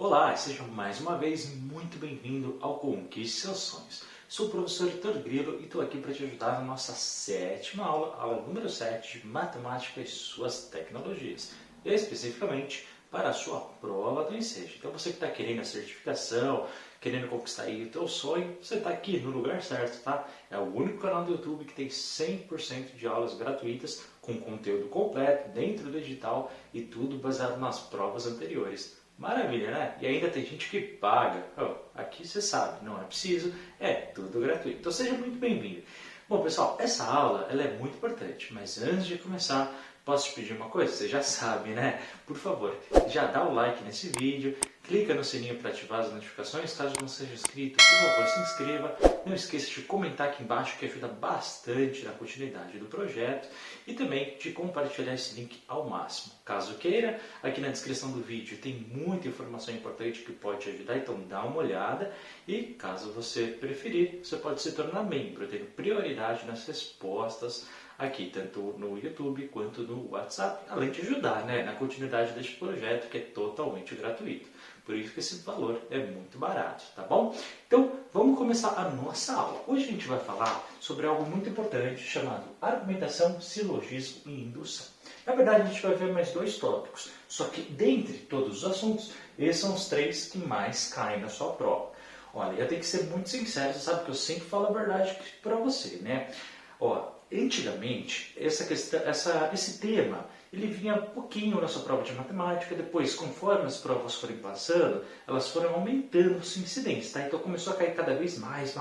Olá, seja mais uma vez muito bem-vindo ao Conquiste Seus Sonhos. Sou o professor Heitor Grilo e estou aqui para te ajudar na nossa sétima aula, aula número 7 de Matemática e suas tecnologias, e especificamente para a sua prova do Ensejo. Então você que está querendo a certificação, querendo conquistar aí o teu sonho, você está aqui no lugar certo, tá? É o único canal do YouTube que tem 100% de aulas gratuitas, com conteúdo completo, dentro do digital e tudo baseado nas provas anteriores. Maravilha, né? E ainda tem gente que paga. Aqui você sabe, não é preciso, é tudo gratuito. Então seja muito bem-vindo. Bom, pessoal, essa aula ela é muito importante, mas antes de começar, posso te pedir uma coisa? Você já sabe, né? Por favor, já dá o like nesse vídeo, clica no sininho para ativar as notificações, caso não seja inscrito, por favor, se inscreva. Não esqueça de comentar aqui embaixo, que ajuda bastante na continuidade do projeto, e também de compartilhar esse link ao máximo. Caso queira, aqui na descrição do vídeo tem muita informação importante que pode te ajudar, então dá uma olhada. E caso você preferir, você pode se tornar membro, tendo prioridade nas respostas aqui, tanto no YouTube quanto no WhatsApp, além de ajudar, né, na continuidade deste projeto, que é totalmente gratuito. Por isso que esse valor é muito barato, tá bom? Então, vamos começar a nossa aula. Hoje a gente vai falar sobre algo muito importante chamado argumentação, silogismo e indução. Na verdade, a gente vai ver mais dois tópicos, só que dentre todos os assuntos, esses são os três que mais caem na sua prova. Olha, eu tenho que ser muito sincero, você sabe que eu sempre falo a verdade para você, né? Antigamente, esse tema ele vinha um pouquinho na sua prova de matemática, depois, conforme as provas forem passando, elas foram aumentando sua incidência, tá? Então começou a cair cada vez mais,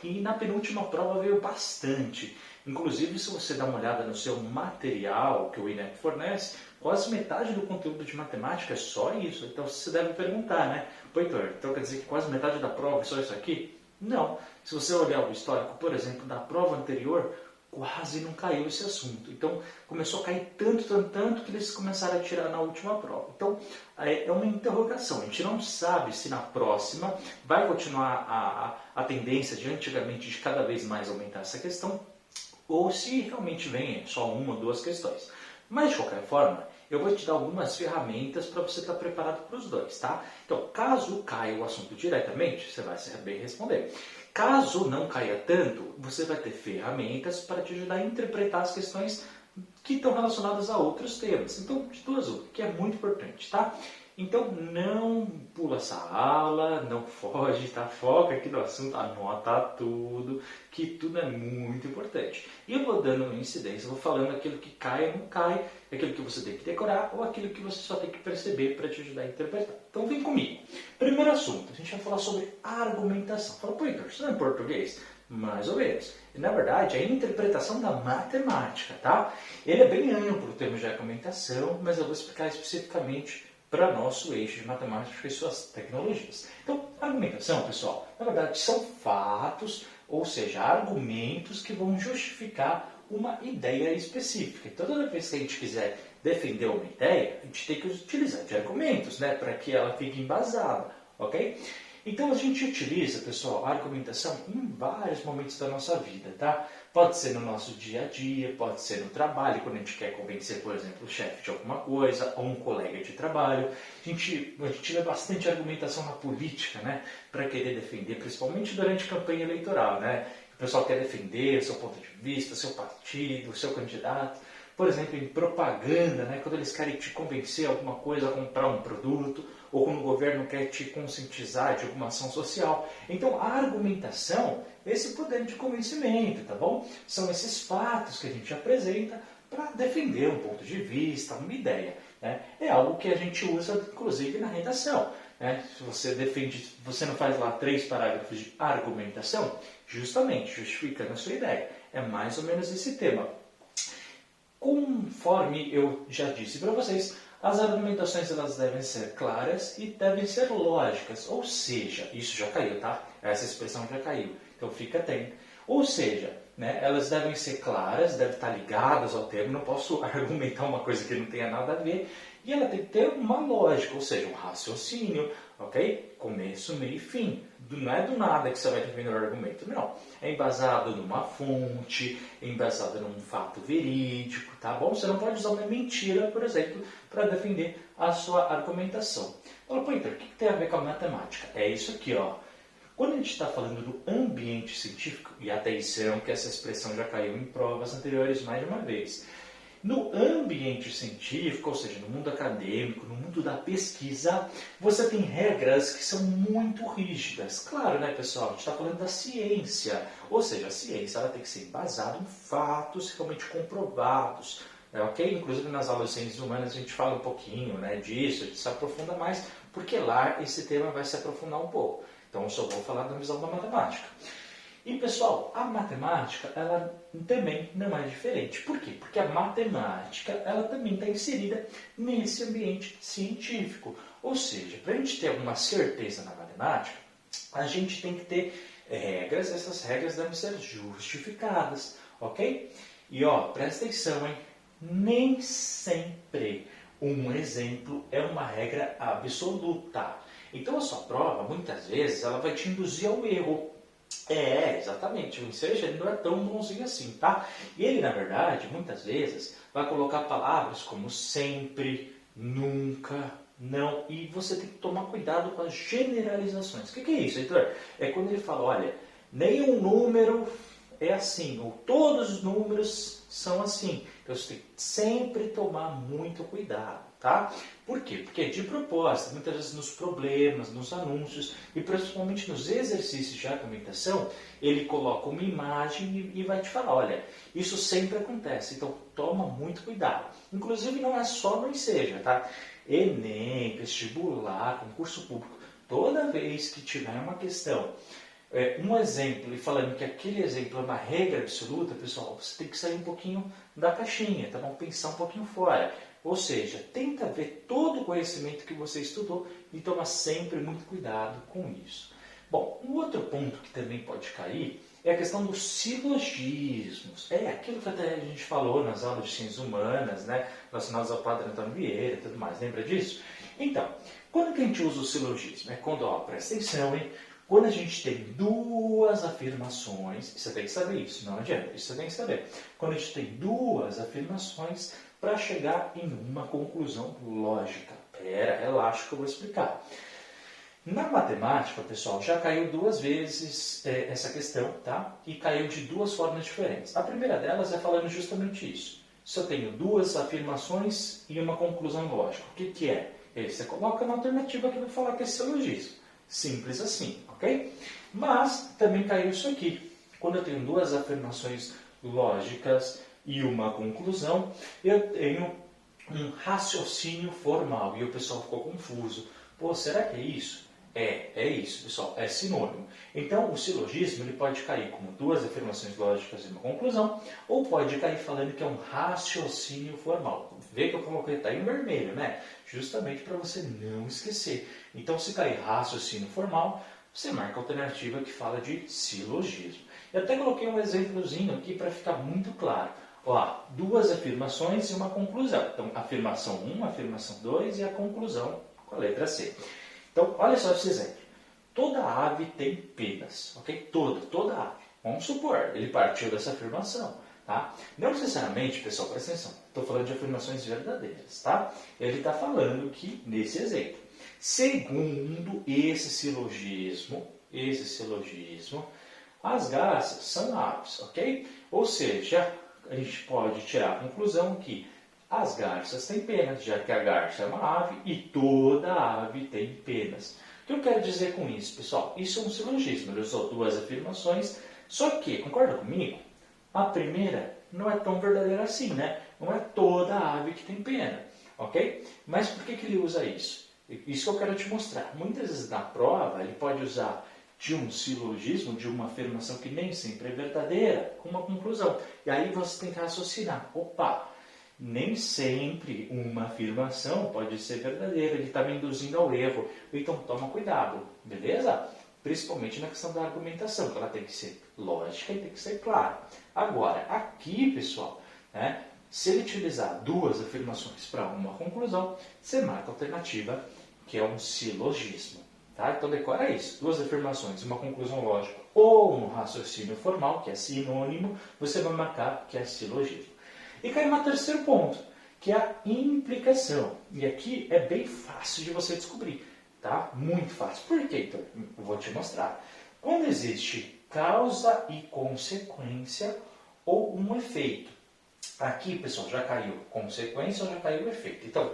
e na penúltima prova veio bastante. Inclusive, se você dá uma olhada no seu material que o INEP fornece, quase metade do conteúdo de matemática é só isso. Então você deve perguntar, né? Pô, Heitor, então quer dizer que quase metade da prova é só isso aqui? Não. Se você olhar o histórico, por exemplo, da prova anterior, quase não caiu esse assunto. Então, começou a cair tanto que eles começaram a tirar na última prova. Então, é uma interrogação. A gente não sabe se na próxima vai continuar a tendência de antigamente de cada vez mais aumentar essa questão, ou se realmente vem só uma ou duas questões. Mas, de qualquer forma, eu vou te dar algumas ferramentas para você estar preparado para os dois, tá? Então, caso caia o assunto diretamente, você vai saber responder. Caso não caia tanto, você vai ter ferramentas para te ajudar a interpretar as questões que estão relacionadas a outros temas. Então, de duas uma, que é muito importante, tá? Então, não pula essa aula, não foge, tá? Foca aqui no assunto, anota tudo, que tudo é muito importante. E eu vou dando uma incidência, vou falando aquilo que cai ou não cai, aquilo que você tem que decorar ou aquilo que você só tem que perceber para te ajudar a interpretar. Então, vem comigo. Primeiro assunto, a gente vai falar sobre argumentação. Fala, pô, Heitor, isso não é em português? Mais ou menos. E, na verdade, é a interpretação da matemática, tá? Ele é bem amplo o termo de argumentação, mas eu vou explicar especificamente para nosso eixo de matemática e suas tecnologias. Então, argumentação, pessoal, na verdade são fatos, ou seja, argumentos que vão justificar uma ideia específica. Então, toda vez que a gente quiser defender uma ideia, a gente tem que utilizar de argumentos, né, para que ela fique embasada, ok? Então, a gente utiliza, pessoal, a argumentação em vários momentos da nossa vida, tá? Pode ser no nosso dia a dia, pode ser no trabalho, quando a gente quer convencer, por exemplo, o chefe de alguma coisa, ou um colega de trabalho. A gente vê bastante argumentação na política, né? Para querer defender, principalmente durante campanha eleitoral, né? O pessoal quer defender o seu ponto de vista, o seu partido, o seu candidato. Por exemplo, em propaganda, né? Quando eles querem te convencer a alguma coisa, a comprar um produto, ou quando o governo quer te conscientizar de alguma ação social. Então, a argumentação é esse poder de convencimento, tá bom? São esses fatos que a gente apresenta para defender um ponto de vista, uma ideia, né? É algo que a gente usa, inclusive, na redação, né? Se você defende, você não faz lá 3 parágrafos de argumentação, justamente justificando a sua ideia. É mais ou menos esse tema. Conforme eu já disse para vocês, as argumentações elas devem ser claras e devem ser lógicas. Ou seja, isso já caiu, tá? Essa expressão já caiu. Então fica atento. Ou seja, né, elas devem ser claras, devem estar ligadas ao tema. Não posso argumentar uma coisa que não tenha nada a ver. E ela tem que ter uma lógica, ou seja, um raciocínio, ok? Começo, meio e fim. Não é do nada que você vai defender o argumento, não. É embasado numa fonte, é embasado num fato verídico, tá bom? Você não pode usar uma mentira, por exemplo, para defender a sua argumentação. Fala, pô, então, o que tem a ver com a matemática? É isso aqui, ó. Quando a gente está falando do ambiente científico, e atenção que essa expressão já caiu em provas anteriores mais de uma vez, no ambiente científico, ou seja, no mundo acadêmico, no mundo da pesquisa, você tem regras que são muito rígidas. Claro, né, pessoal? A gente está falando da ciência, ou seja, a ciência ela tem que ser embasada em fatos realmente comprovados. Ok? Inclusive nas aulas de ciências humanas a gente fala um pouquinho, né, disso, a gente se aprofunda mais, porque lá esse tema vai se aprofundar um pouco. Então eu só vou falar da visão da matemática. E pessoal, a matemática ela também não é diferente. Por quê? Porque a matemática ela também está inserida nesse ambiente científico. Ou seja, para a gente ter alguma certeza na matemática, a gente tem que ter regras, essas regras devem ser justificadas, ok? E ó, presta atenção, hein? Nem sempre um exemplo é uma regra absoluta. Então a sua prova, muitas vezes, ela vai te induzir ao erro. Exatamente. O ensejo ele não é tão bonzinho assim, tá? E ele, na verdade, muitas vezes, vai colocar palavras como sempre, nunca, não. E você tem que tomar cuidado com as generalizações. O que é isso, Heitor? É quando ele fala, olha, nenhum número é assim, ou todos os números são assim. Então você tem que sempre tomar muito cuidado, tá? Por quê? Porque de propósito, muitas vezes nos problemas, nos anúncios e principalmente nos exercícios de argumentação, ele coloca uma imagem e vai te falar, olha, isso sempre acontece, então toma muito cuidado. Inclusive não é só no Enseja, tá? Enem, vestibular, concurso público, toda vez que tiver uma questão um exemplo e falando que aquele exemplo é uma regra absoluta, pessoal, você tem que sair um pouquinho da caixinha, tá bom? Pensar um pouquinho fora. Ou seja, tenta ver todo o conhecimento que você estudou e toma sempre muito cuidado com isso. Bom, um outro ponto que também pode cair é a questão dos silogismos. Aquilo que até a gente falou nas aulas de ciências humanas, né? Relacionadas ao Padre Antônio Vieira e tudo mais. Lembra disso? Então, quando que a gente usa o silogismo? É quando, ó, presta atenção, hein? Quando a gente tem duas afirmações, você tem que saber isso, não adianta, isso você tem que saber. Quando a gente tem duas afirmações para chegar em uma conclusão lógica. Relaxa que eu vou explicar. Na matemática, pessoal, já caiu duas vezes essa questão, tá? E caiu de duas formas diferentes. A primeira delas é falando justamente isso. Se eu tenho duas afirmações e uma conclusão lógica, o que é? Você coloca na alternativa que vai falar que é silogismo. Simples assim, ok? Mas também caiu isso aqui. Quando eu tenho duas afirmações lógicas e uma conclusão, eu tenho um raciocínio formal. E o pessoal ficou confuso. Pô, será que é isso? É isso, pessoal, é sinônimo. Então, o silogismo ele pode cair como duas afirmações lógicas e uma conclusão, ou pode cair falando que é um raciocínio formal. Vê que eu coloquei tá em vermelho, né? Justamente para você não esquecer. Então, se cair raciocínio formal, você marca a alternativa que fala de silogismo. Eu até coloquei um exemplozinho aqui para ficar muito claro. Ó, duas afirmações e uma conclusão. Então, afirmação 1, afirmação 2 e a conclusão com a letra C. Então, olha só esse exemplo. Toda ave tem penas, ok? Toda ave. Vamos supor, ele partiu dessa afirmação, tá? Não necessariamente, pessoal, presta atenção, estou falando de afirmações verdadeiras, tá? Ele está falando que, nesse exemplo, segundo esse silogismo, as garças são aves, ok? Ou seja, a gente pode tirar a conclusão que as garças têm penas, já que a garça é uma ave e toda ave tem penas. O que eu quero dizer com isso, pessoal? Isso é um silogismo, ele usou duas afirmações, só que, concorda comigo? A primeira não é tão verdadeira assim, né? Não é toda ave que tem pena, ok? Mas por que ele usa isso? Isso que eu quero te mostrar. Muitas vezes na prova ele pode usar de um silogismo, de uma afirmação que nem sempre é verdadeira, com uma conclusão. E aí você tem que raciocinar. Opa! Nem sempre uma afirmação pode ser verdadeira, ele está me induzindo ao erro. Então toma cuidado, beleza? Principalmente na questão da argumentação, que ela tem que ser lógica e tem que ser clara. Agora, aqui, pessoal, né, se ele utilizar duas afirmações para uma conclusão, você marca a alternativa, que é um silogismo. Tá? Então decora isso, duas afirmações, uma conclusão lógica ou um raciocínio formal, que é sinônimo, você vai marcar que é silogismo. E cai no terceiro ponto, que é a implicação. E aqui é bem fácil de você descobrir. tá? Muito fácil. Por quê, então? Eu vou te mostrar. Quando existe causa e consequência ou um efeito. Aqui, pessoal, já caiu consequência ou já caiu efeito. Então,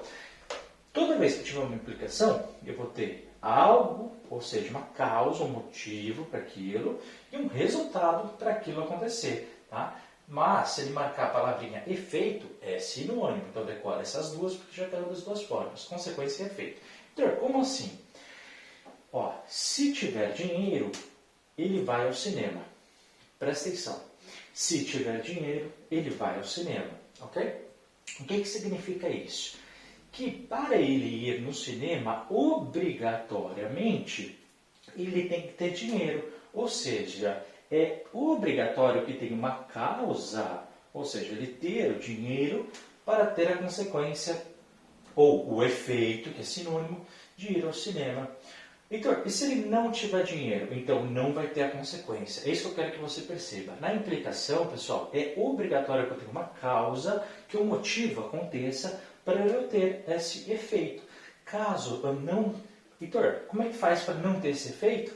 toda vez que tiver uma implicação, eu vou ter algo, ou seja, uma causa, um motivo para aquilo e um resultado para aquilo acontecer, tá? Mas, se ele marcar a palavrinha efeito, é sinônimo. Então, decora essas duas, porque já caiu das duas formas, consequência e efeito. Então, como assim? Ó, se tiver dinheiro, ele vai ao cinema. Presta atenção. Se tiver dinheiro, ele vai ao cinema, ok? O que significa isso? Que para ele ir no cinema, obrigatoriamente, ele tem que ter dinheiro. Ou seja, é obrigatório que tenha uma causa, ou seja, ele ter o dinheiro para ter a consequência ou o efeito, que é sinônimo, de ir ao cinema. Então, e se ele não tiver dinheiro? Então, não vai ter a consequência. É isso que eu quero que você perceba. Na implicação, pessoal, é obrigatório que eu tenha uma causa, que um motivo aconteça para eu ter esse efeito. Caso eu não... Vitor, como é que faz para não ter esse efeito?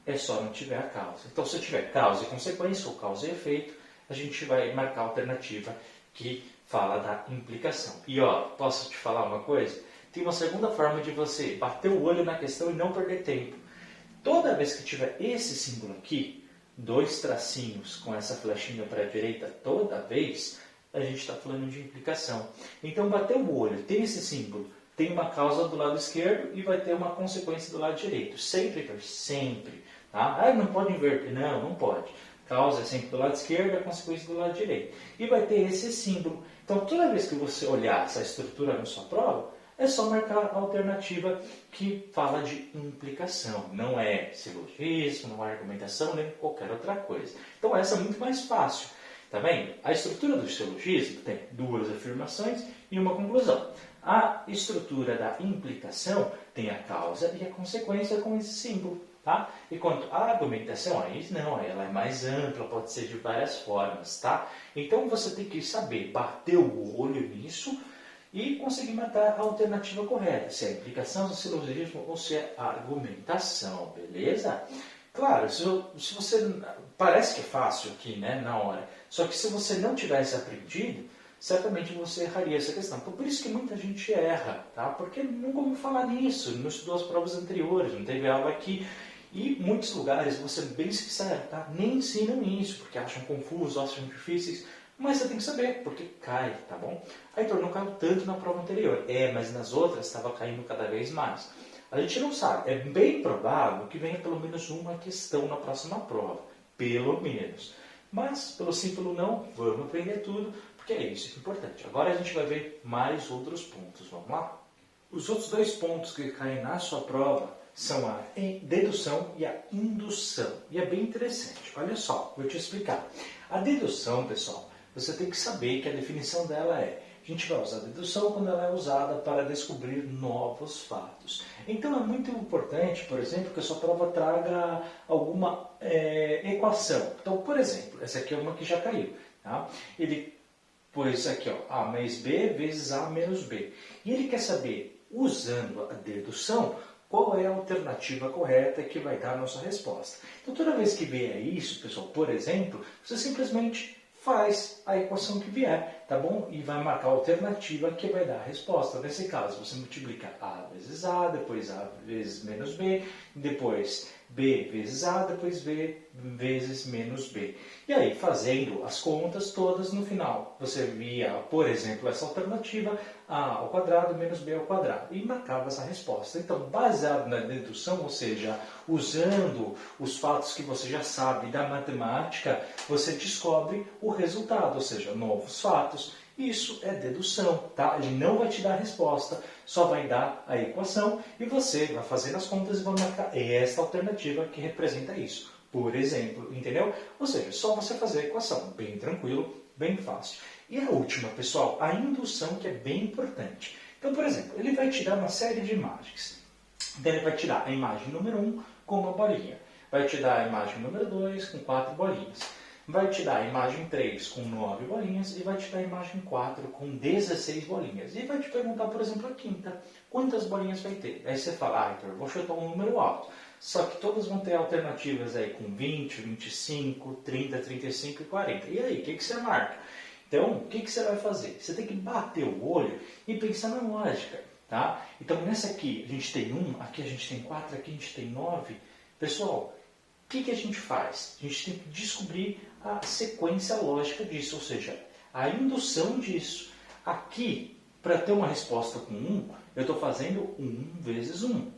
É só não tiver a causa. Então, se eu tiver causa e consequência, ou causa e efeito, a gente vai marcar a alternativa que fala da implicação. E ó, posso te falar uma coisa? Tem uma segunda forma de você bater o olho na questão e não perder tempo. Toda vez que tiver esse símbolo aqui, dois tracinhos com essa flechinha para a direita toda vez, a gente está falando de implicação. Então, bater o olho, tem esse símbolo, tem uma causa do lado esquerdo e vai ter uma consequência do lado direito. Sempre, sempre. Tá? Ah, não pode inverter. Não, não pode. Causa é sempre do lado esquerdo, a consequência do lado direito. E vai ter esse símbolo. Então, toda vez que você olhar essa estrutura na sua prova, é só marcar a alternativa que fala de implicação. Não é silogismo, não é argumentação, nem qualquer outra coisa. Então, essa é muito mais fácil. Tá vendo? A estrutura do silogismo tem duas afirmações e uma conclusão. A estrutura da implicação tem a causa e a consequência com esse símbolo. Tá? E quanto à argumentação, aí não, ela é mais ampla, pode ser de várias formas. Tá? Então, você tem que saber bater o olho nisso e conseguir matar a alternativa correta, se é implicação, se é silogismo ou se é argumentação, beleza? Claro, se você... Parece que é fácil aqui, né, na hora, só que se você não tivesse aprendido, certamente você erraria essa questão. Por isso que muita gente erra, tá? Porque nunca ouviu falar nisso, não estudou as provas anteriores, não teve aula aqui. E muitos lugares, vou ser bem sincero, tá? Nem ensinam isso, porque acham confuso, acham difíceis. Mas você tem que saber, porque cai, tá bom? Aí, Heitor, não caiu tanto na prova anterior. Mas nas outras estava caindo cada vez mais. A gente não sabe. É bem provável que venha pelo menos uma questão na próxima prova. Pelo menos. Mas, pelo sim, pelo não, vamos aprender tudo, porque é isso que é importante. Agora a gente vai ver mais outros pontos. Vamos lá? Os outros dois pontos que caem na sua prova são a dedução e a indução. E é bem interessante. Olha só, vou te explicar. A dedução, pessoal, você tem que saber que a definição dela é: a gente vai usar a dedução quando ela é usada para descobrir novos fatos. Então é muito importante, por exemplo, que a sua prova traga alguma equação. Então, por exemplo, essa aqui é uma que já caiu. Tá? Ele pôs aqui, ó, A mais B vezes A menos B. E ele quer saber, usando a dedução, qual é a alternativa correta que vai dar a nossa resposta. Então, toda vez que vier isso, pessoal, por exemplo, você simplesmente faz a equação que vier, tá bom? E vai marcar a alternativa que vai dar a resposta. Nesse caso, você multiplica A vezes A, depois A vezes menos B, depois B vezes A, depois B vezes menos B. E aí, fazendo as contas todas, no final, você via, por exemplo, essa alternativa, A ao quadrado menos B ao quadrado, e marcava essa resposta. Então, baseado na dedução, ou seja, usando os fatos que você já sabe da matemática, você descobre o resultado, ou seja, novos fatos. Isso é dedução, tá? Ele não vai te dar a resposta, só vai dar a equação e você vai fazer as contas e vai marcar esta alternativa que representa isso, por exemplo, entendeu? Ou seja, só você fazer a equação, bem tranquilo, bem fácil. E a última, pessoal, a indução, que é bem importante. Então, por exemplo, ele vai te dar uma série de imagens. Então, ele vai tirar a imagem número 1 com uma bolinha, vai te dar a imagem número 2 com 4 bolinhas. Vai te dar a imagem 3 com 9 bolinhas e vai te dar a imagem 4 com 16 bolinhas. E vai te perguntar, por exemplo, a quinta. quantas bolinhas vai ter. Aí você fala, Heitor, vou chutar um número alto. Só que todas vão ter alternativas aí com 20, 25, 30, 35 e 40. E aí, o que você marca? Então, o que você vai fazer? Você tem que bater o olho e pensar na lógica, tá? Então, nessa aqui a gente tem 1, aqui a gente tem 4, aqui a gente tem 9. Pessoal, o que a gente faz? A gente tem que descobrir a sequência lógica disso, ou seja, a indução disso. Aqui, para ter uma resposta com 1, eu estou fazendo 1 vezes 1.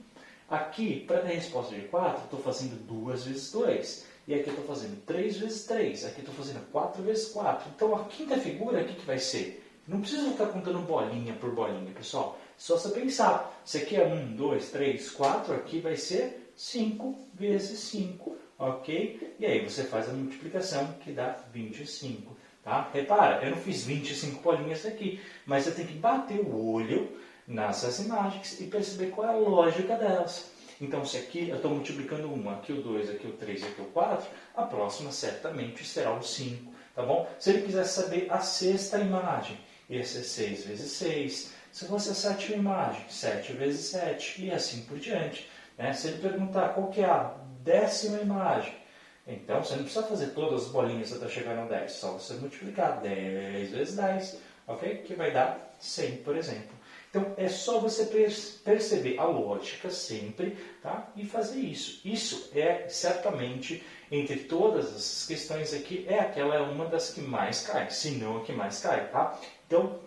Aqui, para ter a resposta de 4, estou fazendo 2 vezes 2. E aqui eu estou fazendo 3 vezes 3. Aqui eu estou fazendo 4 vezes 4. Então, a quinta figura, o que vai ser? Não precisa ficar contando bolinha por bolinha, pessoal. Só você pensar. Se aqui é 1, 2, 3, 4, aqui vai ser 5 vezes 5, ok? E aí você faz a multiplicação, que dá 25, tá? Repara, eu não fiz 25 bolinhas aqui, mas você tem que bater o olho nessas imagens e perceber qual é a lógica delas. Então, se aqui eu estou multiplicando 1, aqui o 2, aqui o 3, aqui o 4, a próxima certamente será o 5, tá bom? Se ele quiser saber a sexta imagem, ia ser 6 vezes 6. Se fosse a sétima imagem, 7 vezes 7, e assim por diante. Né? Se ele perguntar qual que é a 10ª imagem, então você não precisa fazer todas as bolinhas até chegar no 10, só você multiplicar 10 vezes 10, ok? Que vai dar 100, por exemplo. Então, é só você perceber a lógica sempre, tá? E fazer isso. Isso é, certamente, entre todas essas questões aqui, uma das que mais cai, se não a que mais cai, tá? Então,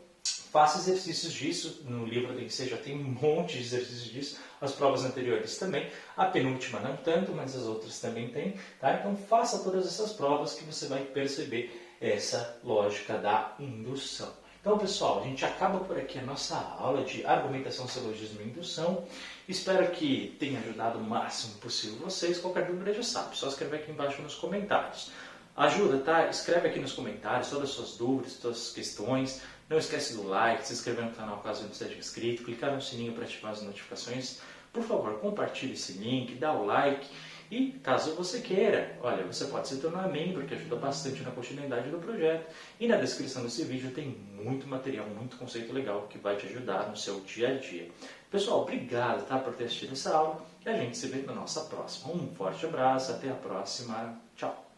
faça exercícios disso. No livro do INSEE já tem um monte de exercícios disso. As provas anteriores também. A penúltima não tanto, mas as outras também tem, tá? Então, faça todas essas provas que você vai perceber essa lógica da indução. Então, pessoal, a gente acaba por aqui a nossa aula de argumentação, silogismo e indução. Espero que tenha ajudado o máximo possível vocês. Qualquer dúvida já sabe, só escrever aqui embaixo nos comentários. Ajuda, tá? Escreve aqui nos comentários todas as suas dúvidas, todas as questões. Não esquece do like, se inscrever no canal caso não seja inscrito, clicar no sininho para ativar as notificações. Por favor, compartilhe esse link, dá o like. E, caso você queira, olha, você pode se tornar membro, que ajuda bastante na continuidade do projeto. E na descrição desse vídeo tem muito material, muito conceito legal que vai te ajudar no seu dia a dia. Pessoal, obrigado, tá, por ter assistido essa aula e a gente se vê na nossa próxima. Um forte abraço, até a próxima. Tchau!